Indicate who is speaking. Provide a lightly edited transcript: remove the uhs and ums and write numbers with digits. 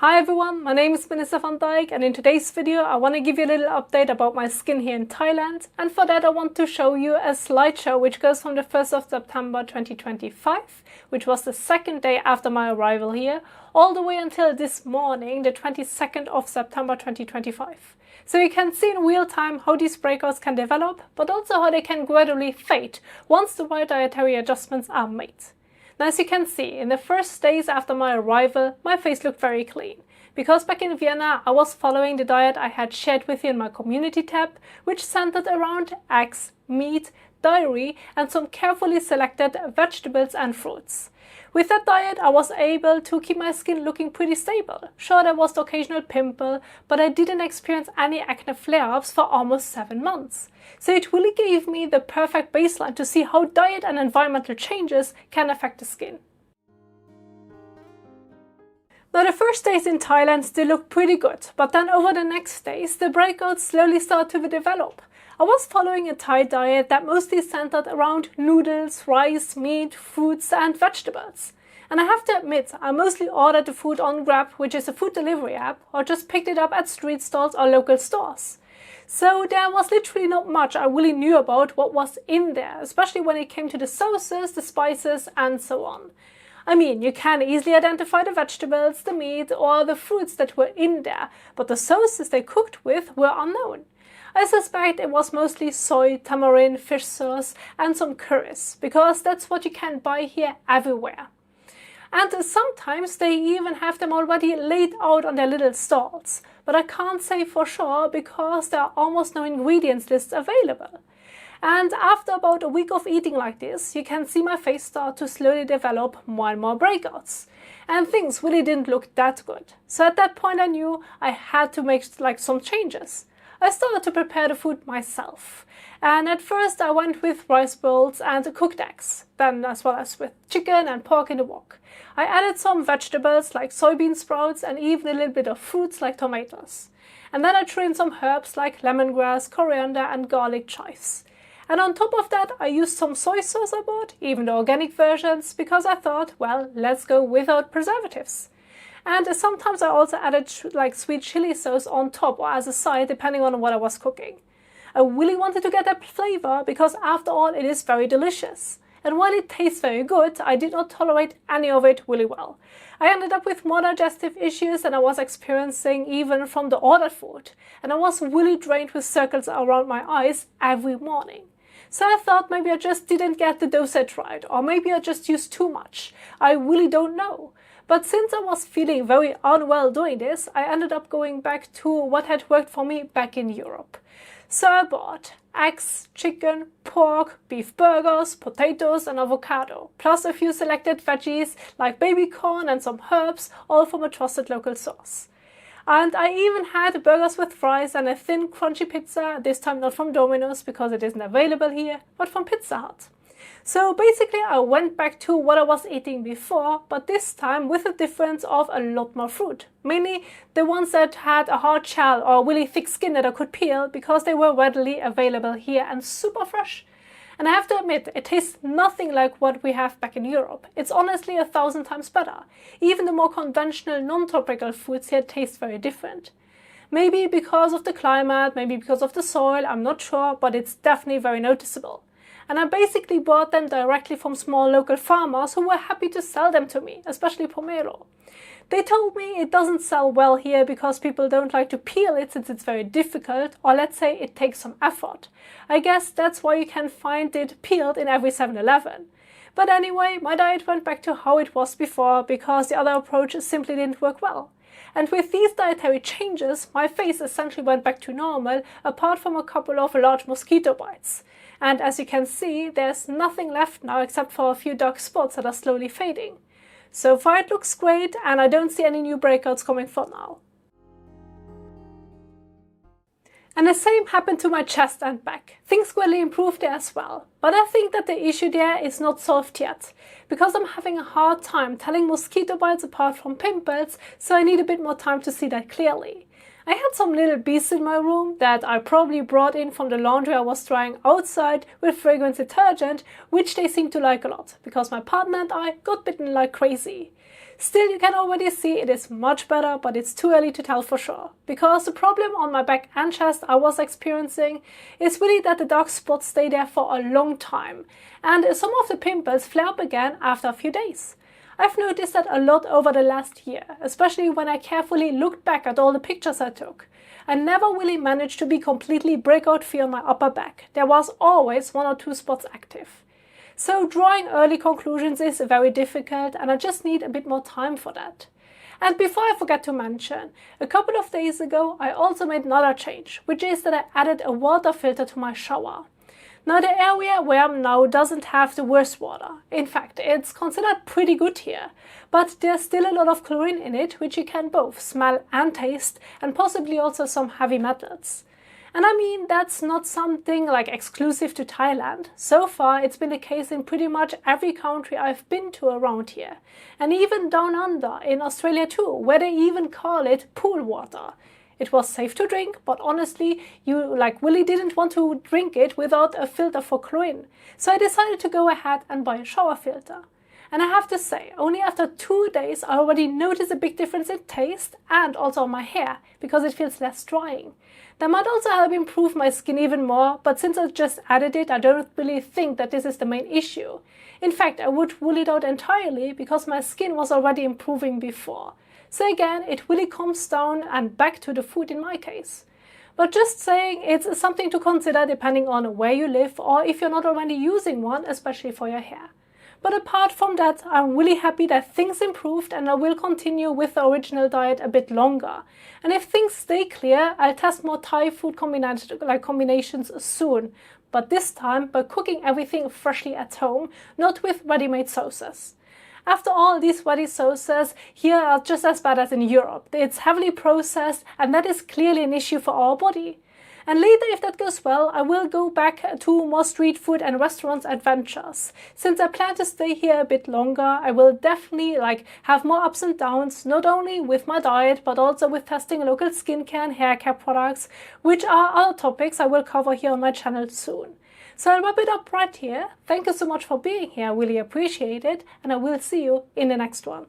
Speaker 1: Hi everyone, my name is Vanessa van Dijk, and in today's video I want to give you a little update about my skin here in Thailand, and for that I want to show you a slideshow which goes from the 1st of September 2025, which was the second day after my arrival here, all the way until this morning, the 22nd of September 2025. So you can see in real time how these breakouts can develop, but also how they can gradually fade once the right dietary adjustments are made. Now, as you can see, in the first days after my arrival, my face looked very clean, because back in Vienna I was following the diet I had shared with you in my community tab, which centered around eggs, meat, dairy and some carefully selected vegetables and fruits. With that diet I was able to keep my skin looking pretty stable. Sure, there was the occasional pimple, but I didn't experience any acne flare-ups for almost 7 months. So it really gave me the perfect baseline to see how diet and environmental changes can affect the skin. Now, the first days in Thailand still looked pretty good, but then over the next days the breakouts slowly started to develop. I was following a Thai diet that mostly centered around noodles, rice, meat, fruits and vegetables. And I have to admit, I mostly ordered the food on Grab, which is a food delivery app, or just picked it up at street stalls or local stores. So there was literally not much I really knew about what was in there, especially when it came to the sauces, the spices and so on. I mean, you can easily identify the vegetables, the meat or the fruits that were in there, but the sauces they cooked with were unknown. I suspect it was mostly soy, tamarind, fish sauce and some curries, because that's what you can buy here everywhere. And sometimes they even have them already laid out on their little stalls, but I can't say for sure because there are almost no ingredients lists available. And after about a week of eating like this, you can see my face start to slowly develop more and more breakouts. And things really didn't look that good. So at that point I knew I had to make some changes. I started to prepare the food myself. And at first I went with rice bowls and cooked eggs, then as well as with chicken and pork in the wok. I added some vegetables like soybean sprouts and even a little bit of fruits like tomatoes. And then I threw in some herbs like lemongrass, coriander and garlic chives. And on top of that I used some soy sauce I bought, even the organic versions, because I thought, well, let's go without preservatives. And sometimes I also added sweet chili sauce on top or as a side, depending on what I was cooking. I really wanted to get that flavor because after all it is very delicious. And while it tastes very good, I did not tolerate any of it really well. I ended up with more digestive issues than I was experiencing even from the ordered food. And I was really drained with circles around my eyes every morning. So I thought maybe I just didn't get the dosage right, or maybe I just used too much. I really don't know. But since I was feeling very unwell doing this, I ended up going back to what had worked for me back in Europe. So I bought eggs, chicken, pork, beef burgers, potatoes and avocado, plus a few selected veggies like baby corn and some herbs, all from a trusted local source. And I even had burgers with fries and a thin crunchy pizza, this time not from Domino's because it isn't available here, but from Pizza Hut. So basically I went back to what I was eating before, but this time with the difference of a lot more fruit. Mainly the ones that had a hard shell or really thick skin that I could peel, because they were readily available here and super fresh. And I have to admit, it tastes nothing like what we have back in Europe. It's honestly 1,000 times better. Even the more conventional non-tropical foods here taste very different. Maybe because of the climate, maybe because of the soil, I'm not sure, but it's definitely very noticeable. And I basically bought them directly from small local farmers who were happy to sell them to me, especially pomelo. They told me it doesn't sell well here because people don't like to peel it since it's very difficult, or let's say it takes some effort. I guess that's why you can find it peeled in every 7-Eleven. But anyway, my diet went back to how it was before because the other approach simply didn't work well. And with these dietary changes, my face essentially went back to normal, apart from a couple of large mosquito bites. And as you can see, there's nothing left now except for a few dark spots that are slowly fading. So far it looks great and I don't see any new breakouts coming for now. And the same happened to my chest and back. Things really improved there as well. But I think that the issue there is not solved yet, because I'm having a hard time telling mosquito bites apart from pimples, so I need a bit more time to see that clearly. I had some little bees in my room that I probably brought in from the laundry I was drying outside with fragrance detergent, which they seemed to like a lot, because my partner and I got bitten like crazy. Still, you can already see it is much better, but it's too early to tell for sure. Because the problem on my back and chest I was experiencing is really that the dark spots stay there for a long time, and some of the pimples flare up again after a few days. I've noticed that a lot over the last year, especially when I carefully looked back at all the pictures I took. I never really managed to be completely breakout free on my upper back. There was always 1 or 2 spots active. So drawing early conclusions is very difficult, and I just need a bit more time for that. And before I forget to mention, a couple of days ago I also made another change, which is that I added a water filter to my shower. Now the area where I'm now doesn't have the worst water. In fact, it's considered pretty good here. But there's still a lot of chlorine in it, which you can both smell and taste, and possibly also some heavy metals. And I mean, that's not something like exclusive to Thailand. So far, it's been the case in pretty much every country I've been to around here. And even down under, in Australia too, where they even call it pool water. It was safe to drink, but honestly, you really didn't want to drink it without a filter for chlorine. So I decided to go ahead and buy a shower filter. And I have to say, only after 2 days I already noticed a big difference in taste and also on my hair, because it feels less drying. That might also help improve my skin even more, but since I just added it, I don't really think that this is the main issue. In fact, I would rule it out entirely because my skin was already improving before. So again, it really comes down and back to the food in my case. But just saying, it's something to consider depending on where you live or if you're not already using one, especially for your hair. But apart from that, I'm really happy that things improved, and I will continue with the original diet a bit longer. And if things stay clear, I'll test more Thai food combinations soon. But this time by cooking everything freshly at home, not with ready-made sauces. After all, these ready sauces here are just as bad as in Europe. It's heavily processed, and that is clearly an issue for our body. And later, if that goes well, I will go back to more street food and restaurants adventures. Since I plan to stay here a bit longer, I will definitely have more ups and downs, not only with my diet, but also with testing local skincare and hair care products, which are other topics I will cover here on my channel soon. So I'll wrap it up right here. Thank you so much for being here, I really appreciate it, and I will see you in the next one.